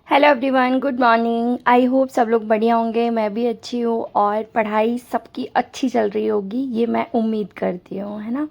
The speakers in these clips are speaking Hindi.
Hello everyone, good morning. I hope सब लोग बढ़िया होंगे। मैं भी अच्छी हूँ और पढ़ाई सबकी अच्छी चल रही होगी, ये मैं उम्मीद करती हूँ, है ना।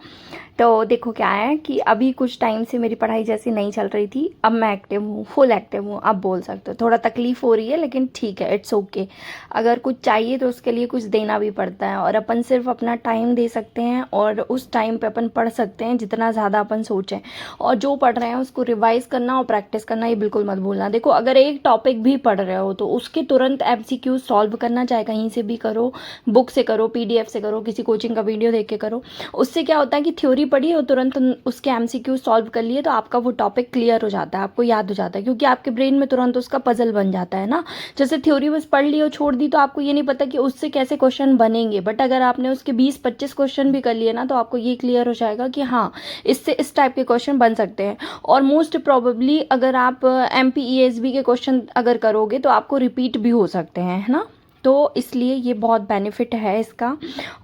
तो देखो क्या है कि अभी कुछ टाइम से मेरी पढ़ाई जैसी नहीं चल रही थी, अब मैं एक्टिव हूँ, फुल एक्टिव हूँ। अब बोल सकते हो थोड़ा तकलीफ हो रही है, लेकिन ठीक है, इट्स ओके। अगर कुछ चाहिए तो उसके लिए कुछ देना भी पड़ता है, और अपन सिर्फ अपना टाइम दे सकते हैं और उस टाइम पे अपन पढ़ सकते हैं जितना ज़्यादा अपन सोचें। और जो पढ़ रहे हैं उसको रिवाइज करना और प्रैक्टिस करना, ये बिल्कुल मत भूलना। देखो, अगर एक टॉपिक भी पढ़ रहे हो तो उसके तुरंत एमसीक्यू सॉल्व करना, चाहे कहीं से भी करो, बुक से करो, पीडीएफ से करो, किसी कोचिंग का वीडियो देख के करो। उससे क्या होता है कि थ्योरी पढ़ी और तुरंत उसके एमसीक्यू सॉल्व कर लिए तो आपका वो टॉपिक क्लियर हो जाता है, आपको याद हो जाता है, क्योंकि आपके ब्रेन में तुरंत उसका पजल बन जाता है ना। जैसे थ्योरी बस पढ़ ली और छोड़ दी तो आपको ये नहीं पता कि उससे कैसे क्वेश्चन बनेंगे, बट अगर आपने उसके 20-25 क्वेश्चन भी कर लिए ना तो आपको ये क्लियर हो जाएगा कि हाँ, इससे इस टाइप के क्वेश्चन बन सकते हैं। और मोस्ट प्रोबेबली अगर आप एमपीईएसबी के क्वेश्चन अगर करोगे तो आपको रिपीट भी हो सकते हैं, है ना। तो इसलिए ये बहुत बेनिफिट है इसका,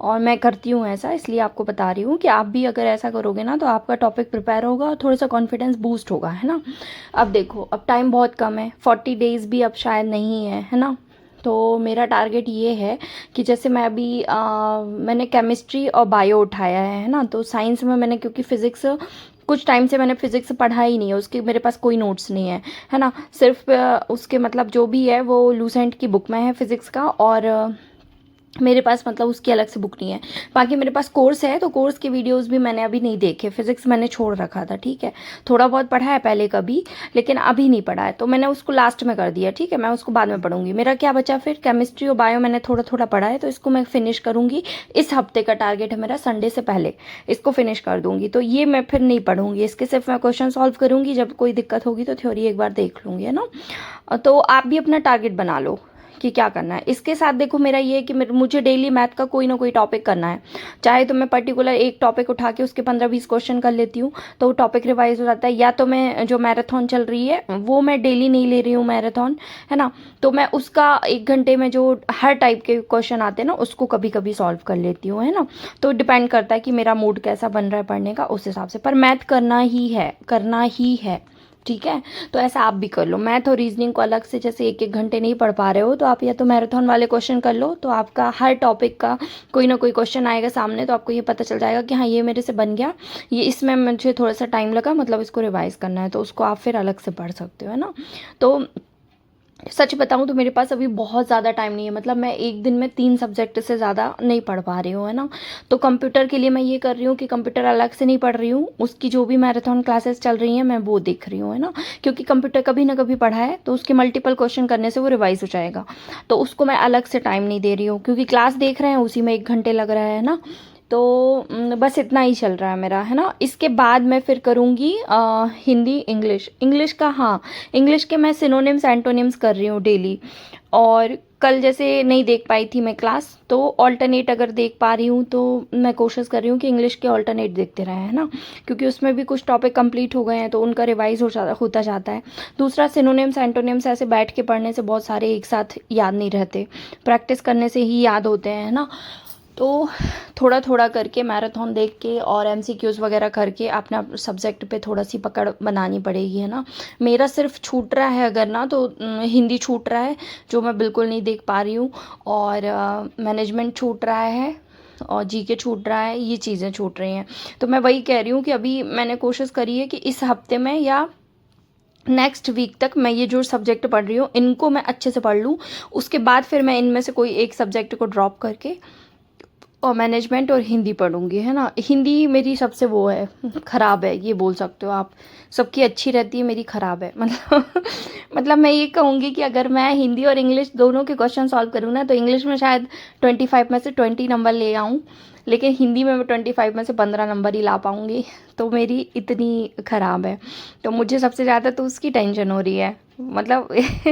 और मैं करती हूँ ऐसा, इसलिए आपको बता रही हूँ कि आप भी अगर ऐसा करोगे ना तो आपका टॉपिक प्रिपेयर होगा और थोड़ा सा कॉन्फिडेंस बूस्ट होगा, है ना। अब देखो, अब टाइम बहुत कम है, 40 डेज़ भी अब शायद नहीं है ना। तो मेरा टारगेट ये है कि जैसे मैं अभी मैंने केमिस्ट्री और बायो उठाया है ना। तो साइंस में मैंने, क्योंकि फ़िज़िक्स कुछ टाइम से मैंने फ़िज़िक्स पढ़ा ही नहीं है, उसके मेरे पास कोई नोट्स नहीं है ना। सिर्फ उसके मतलब जो भी है वो लूसेंट की बुक में है फ़िज़िक्स का, और मेरे पास मतलब उसकी अलग से बुक नहीं है। बाकी मेरे पास कोर्स है, तो कोर्स के वीडियोस भी मैंने अभी नहीं देखे। फिजिक्स मैंने छोड़ रखा था, ठीक है। थोड़ा बहुत पढ़ा है पहले कभी, लेकिन अभी नहीं पढ़ा है, तो मैंने उसको लास्ट में कर दिया, ठीक है। मैं उसको बाद में पढ़ूंगी। मेरा क्या बचा फिर, केमिस्ट्री और बायो मैंने थोड़ा थोड़ा पढ़ा है, तो इसको मैं फिनिश करूंगी। इस हफ्ते का टारगेट है मेरा, संडे से पहले इसको फिनिश कर दूंगी। तो ये मैं फिर नहीं पढ़ूंगी, इसके सिर्फ मैं क्वेश्चन सॉल्व करूंगी। जब कोई दिक्कत होगी तो थ्योरी एक बार देख लूंगी, है ना। तो आप भी अपना टारगेट बना लो कि क्या करना है। इसके साथ देखो, मेरा ये है कि मुझे डेली मैथ का कोई ना कोई टॉपिक करना है। चाहे तो मैं पर्टिकुलर एक टॉपिक उठा के उसके 15-20 क्वेश्चन कर लेती हूँ, तो वो टॉपिक रिवाइज हो जाता है। या तो मैं जो मैराथन चल रही है वो मैं डेली नहीं ले रही हूँ मैराथन, है ना। तो मैं उसका 1 घंटे में जो हर टाइप के क्वेश्चन आते हैं ना उसको कभी कभी सॉल्व कर लेती हूँ, है ना। तो डिपेंड करता है कि मेरा मूड कैसा बन रहा है पढ़ने का, उस हिसाब से। पर मैथ करना ही है, करना ही है, ठीक है। तो ऐसा आप भी कर लो। मैथ और रीजनिंग को अलग से जैसे 1-1 घंटे नहीं पढ़ पा रहे हो तो आप या तो मैराथन वाले क्वेश्चन कर लो, तो आपका हर टॉपिक का कोई ना कोई क्वेश्चन आएगा सामने, तो आपको ये पता चल जाएगा कि हाँ, ये मेरे से बन गया, ये इसमें मुझे थोड़ा सा टाइम लगा, मतलब इसको रिवाइज करना है, तो उसको आप फिर अलग से पढ़ सकते हो, है ना। तो सच बताऊं तो मेरे पास अभी बहुत ज़्यादा टाइम नहीं है, मतलब मैं एक दिन में 3 सब्जेक्ट से ज़्यादा नहीं पढ़ पा रही हूँ, है ना। तो कंप्यूटर के लिए मैं ये कर रही हूँ कि कंप्यूटर अलग से नहीं पढ़ रही हूँ, उसकी जो भी मैराथन क्लासेस चल रही हैं मैं वो देख रही हूँ, है ना। क्योंकि कंप्यूटर कभी ना कभी पढ़ा है तो उसके मल्टीपल क्वेश्चन करने से वो रिवाइज हो जाएगा, तो उसको मैं अलग से टाइम नहीं दे रही हूँ, क्योंकि क्लास देख रहे हैं उसी में 1 घंटे लग रहा है ना। तो बस इतना ही चल रहा है मेरा, है ना। इसके बाद मैं फिर करूँगी हिंदी, इंग्लिश। इंग्लिश का, हाँ, इंग्लिश के मैं सिनोनिम्स एंटोनिम्स कर रही हूँ डेली। और कल जैसे नहीं देख पाई थी मैं क्लास, तो ऑल्टरनेट अगर देख पा रही हूँ तो मैं कोशिश कर रही हूँ कि इंग्लिश के ऑल्टरनेट देखते रहें, है ना। क्योंकि उसमें भी कुछ टॉपिक कंप्लीट हो गए हैं तो उनका रिवाइज होता जाता है। दूसरा, सिनोनिम्स एंटोनिम्स ऐसे बैठ के पढ़ने से बहुत सारे एक साथ याद नहीं रहते, प्रैक्टिस करने से ही याद होते हैं, है ना। तो थोड़ा थोड़ा करके मैराथन देख के और एमसीक्यूज वगैरह करके अपना सब्जेक्ट पे थोड़ा सी पकड़ बनानी पड़ेगी, है ना। मेरा सिर्फ छूट रहा है अगर ना, तो हिंदी छूट रहा है जो मैं बिल्कुल नहीं देख पा रही हूँ, और मैनेजमेंट छूट रहा है, और जीके छूट रहा है, ये चीज़ें छूट रही हैं। तो मैं वही कह रही हूँ कि अभी मैंने कोशिश करी है कि इस हफ्ते में या नेक्स्ट वीक तक मैं ये जो सब्जेक्ट पढ़ रही हूँ इनको मैं अच्छे से पढ़ लूँ। उसके बाद फिर मैं इनमें से कोई एक सब्जेक्ट को ड्रॉप करके और मैनेजमेंट और हिंदी पढ़ूंगी, है ना। हिंदी मेरी सबसे वो है, ख़राब है, ये बोल सकते हो आप। सबकी अच्छी रहती है, मेरी ख़राब है, मतलब मतलब मैं ये कहूँगी कि अगर मैं हिंदी और इंग्लिश दोनों के क्वेश्चन सॉल्व करूँ ना तो इंग्लिश में शायद 25 में से 20 नंबर ले आऊँ, लेकिन हिंदी में मैं 25 में से 15 नंबर ही ला पाऊँगी। तो मेरी इतनी ख़राब है, तो मुझे सबसे ज़्यादा तो उसकी टेंशन हो रही है। मतलब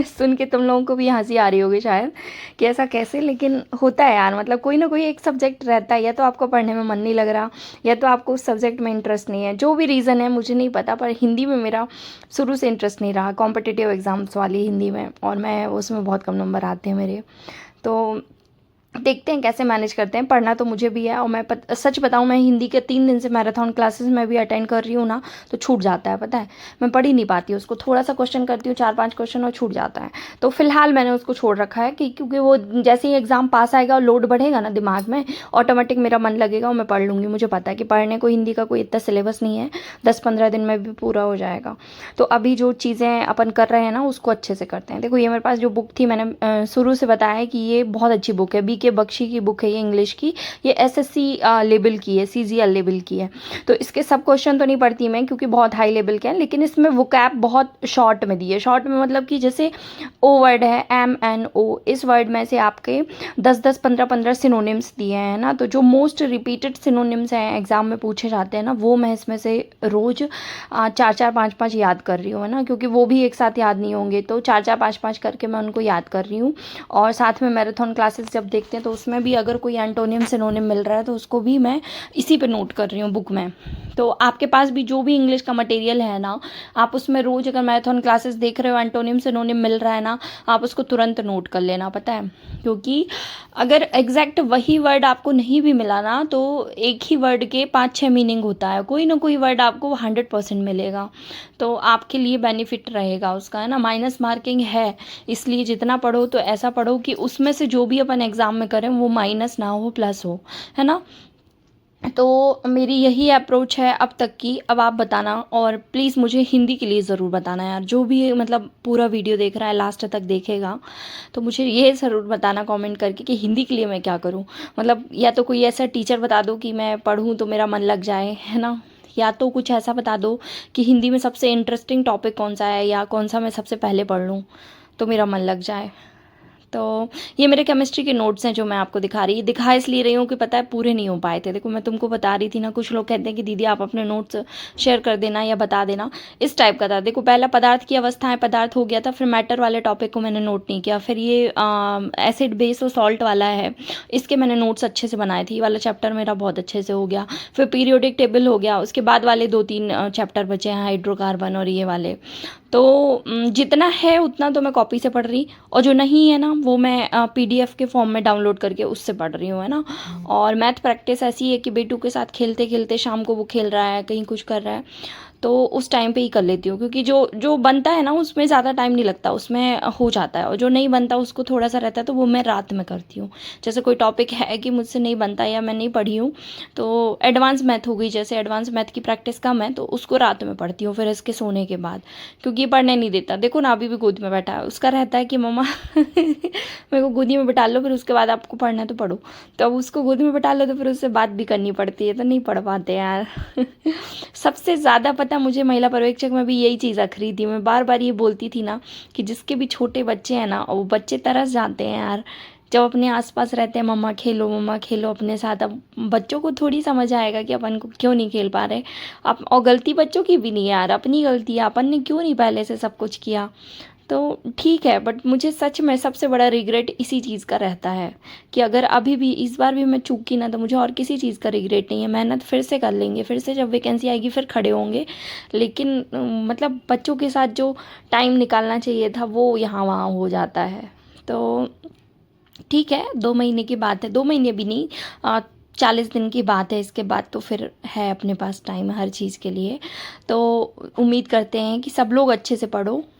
सुन के तुम लोगों को भी हंसी आ रही होगी शायद कि ऐसा कैसे, लेकिन होता है यार। मतलब कोई ना कोई एक सब्जेक्ट रहता है, या तो आपको पढ़ने में मन नहीं लग रहा, या तो आपको उस सब्जेक्ट में इंटरेस्ट नहीं है, जो भी रीज़न है मुझे नहीं पता, पर हिंदी में मेरा शुरू से इंटरेस्ट नहीं रहा। कॉम्पिटिटिव एग्ज़ाम्स वाली हिंदी में, और मैं उसमें बहुत कम नंबर आते हैं मेरे। तो देखते हैं कैसे मैनेज करते हैं। पढ़ना तो मुझे भी है, और मैं सच बताऊँ, मैं हिंदी के 3 दिन से मैराथन क्लासेस में भी अटेंड कर रही हूँ ना, तो छूट जाता है, पता है। मैं पढ़ ही नहीं पाती उसको, थोड़ा सा क्वेश्चन करती हूँ, 4-5 क्वेश्चन, और छूट जाता है। तो फिलहाल मैंने उसको छोड़ रखा है कि क्योंकि वो जैसे ही एग्ज़ाम पास आएगा और लोड बढ़ेगा ना दिमाग में, ऑटोमेटिक मेरा मन लगेगा और मैं पढ़ लूँगी। मुझे पता है कि पढ़ने को हिंदी का कोई इतना सिलेबस नहीं है, 10-15 दिन में भी पूरा हो जाएगा। तो अभी जो चीज़ें अपन कर रहे हैं ना, उसको अच्छे से करते हैं। देखो, ये मेरे पास जो बुक थी, मैंने शुरू से बताया है कि ये बहुत अच्छी बुक है, BK बख्शी की बुक है ये, इंग्लिश की। ये SSC लेवल की है, CGL लेवल की है। तो इसके सब क्वेश्चन तो नहीं पढ़ती मैं, क्योंकि बहुत हाई लेवल के हैं, लेकिन इसमें वोकैब बहुत शॉर्ट में दी है। शॉर्ट में मतलब कि जैसे ओ वर्ड है, MNO, इस वर्ड में से आपके 10-10, 15-15 सिनोनिम्स दिए हैं ना। तो जो मोस्ट रिपीटेड सिनोनिम्स हैं, एग्जाम में पूछे जाते हैं ना, वो मैं इसमें से रोज 4-4, 5-5 याद कर रही हूँ, है ना, क्योंकि वो भी एक साथ याद नहीं होंगे। तो 4-4, 5-5 करके मैं उनको याद कर रही हूँ। और साथ में मैराथन क्लासेस जब देखते हैं, तो उसमें भी अगर कोई एंटोनिम सिनोनिम मिल रहा है, तो उसको भी मैं इसी पे नोट कर रही हूँ बुक में। तो आपके पास भी जो भी इंग्लिश का मटेरियल है ना, आप उसमें रोज अगर मैराथन क्लासेस देख रहे हो, एंटोनिम सिनोनिम मिल रहा है ना, आप उसको तुरंत नोट कर लेना, पता है। क्योंकि अगर एग्जैक्ट वही वर्ड आपको नहीं भी मिला ना, तो एक ही वर्ड के 5-6 मीनिंग होता है, कोई ना कोई वर्ड आपको 100% मिलेगा। तो आपके लिए बेनिफिट रहेगा उसका, है ना। माइनस मार्किंग है, इसलिए जितना पढ़ो तो ऐसा पढ़ो कि उसमें से जो भी अपन एग्ज़ाम में करें वो माइनस ना हो, प्लस हो, है ना। तो मेरी यही अप्रोच है अब तक की। अब आप बताना, और प्लीज़ मुझे हिंदी के लिए ज़रूर बताना यार, जो भी मतलब पूरा वीडियो देख रहा है, लास्ट तक देखेगा, तो मुझे ये ज़रूर बताना कमेंट करके कि हिंदी के लिए मैं क्या करूँ। मतलब या तो कोई ऐसा टीचर बता दो कि मैं पढ़ूँ तो मेरा मन लग जाए, है ना। या तो कुछ ऐसा बता दो कि हिंदी में सबसे इंटरेस्टिंग टॉपिक कौन सा है, या कौन सा मैं सबसे पहले पढ़ लूँ तो मेरा मन लग जाए। तो ये मेरे केमिस्ट्री के नोट्स हैं जो मैं आपको दिखा इसलिए रही हूँ कि पता है पूरे नहीं हो पाए थे। देखो, मैं तुमको बता रही थी ना, कुछ लोग कहते हैं कि दीदी आप अपने नोट्स शेयर कर देना या बता देना, इस टाइप का था। देखो, पहला पदार्थ की अवस्थाएं, पदार्थ हो गया था, फिर मैटर वाले टॉपिक को मैंने नोट नहीं किया, फिर ये एसिड बेस और सॉल्ट वाला है, इसके मैंने नोट्स अच्छे से बनाए थे। ये वाला चैप्टर मेरा बहुत अच्छे से हो गया। फिर पीरियोडिक टेबल हो गया, उसके बाद वाले 2-3 चैप्टर बचे हैं, हाइड्रोकार्बन और ये वाले। तो जितना है उतना तो मैं कॉपी से पढ़ रही, और जो नहीं है ना, वो मैं PDF के फॉर्म में डाउनलोड करके उससे पढ़ रही हूँ, है ना। और मैथ प्रैक्टिस ऐसी है कि बेटू के साथ खेलते खेलते, शाम को वो खेल रहा है, कहीं कुछ कर रहा है, तो उस टाइम पे ही कर लेती हूँ। क्योंकि जो जो बनता है ना, उसमें ज़्यादा टाइम नहीं लगता, उसमें हो जाता है। और जो नहीं बनता उसको थोड़ा सा रहता है, तो वो मैं रात में करती हूँ। जैसे कोई टॉपिक है कि मुझसे नहीं बनता या मैं नहीं पढ़ी हूँ, तो एडवांस मैथ हो गई, जैसे एडवांस मैथ की प्रैक्टिस कम है, तो उसको रात में पढ़ती हूँ, फिर इसके सोने के बाद। क्योंकि ये पढ़ने नहीं देता। देखो ना, अभी भी गोद में बैठा है, उसका रहता है कि मम्मा मेरे को गोदी में बैठा लो, फिर उसके बाद आपको पढ़ना है तो पढ़ो। तो अब उसको गोदी में बैठा लो, तो फिर उससे बात भी करनी पड़ती है, तो नहीं पढ़ पाते यार। सबसे ज़्यादा पता मुझे महिला पर्यवेक्षक में भी यही चीज़ अखरी थी। मैं बार बार ये बोलती थी ना कि जिसके भी छोटे बच्चे हैं ना, वो बच्चे तरस जाते हैं यार, जब अपने आसपास रहते हैं, मम्मा खेलो अपने साथ। अब बच्चों को थोड़ी समझ आएगा कि अपन को क्यों नहीं खेल पा रहे। अब और गलती बच्चों की भी नहीं है यार, अपनी गलती है, अपन ने क्यों नहीं पहले से सब कुछ किया। तो ठीक है, बट मुझे सच में सबसे बड़ा रिग्रेट इसी चीज़ का रहता है कि अगर अभी भी इस बार भी मैं चूकी ना, तो मुझे और किसी चीज़ का रिग्रेट नहीं है। मेहनत फिर से कर लेंगे, फिर से जब वैकेंसी आएगी फिर खड़े होंगे, लेकिन मतलब बच्चों के साथ जो टाइम निकालना चाहिए था, वो यहाँ वहाँ हो जाता है। तो ठीक है, 2 महीने की बात है, 2 महीने भी नहीं, 40 दिन की बात है। इसके बाद तो फिर है अपने पास टाइम हर चीज़ के लिए। तो उम्मीद करते हैं कि सब लोग अच्छे से पढ़ो।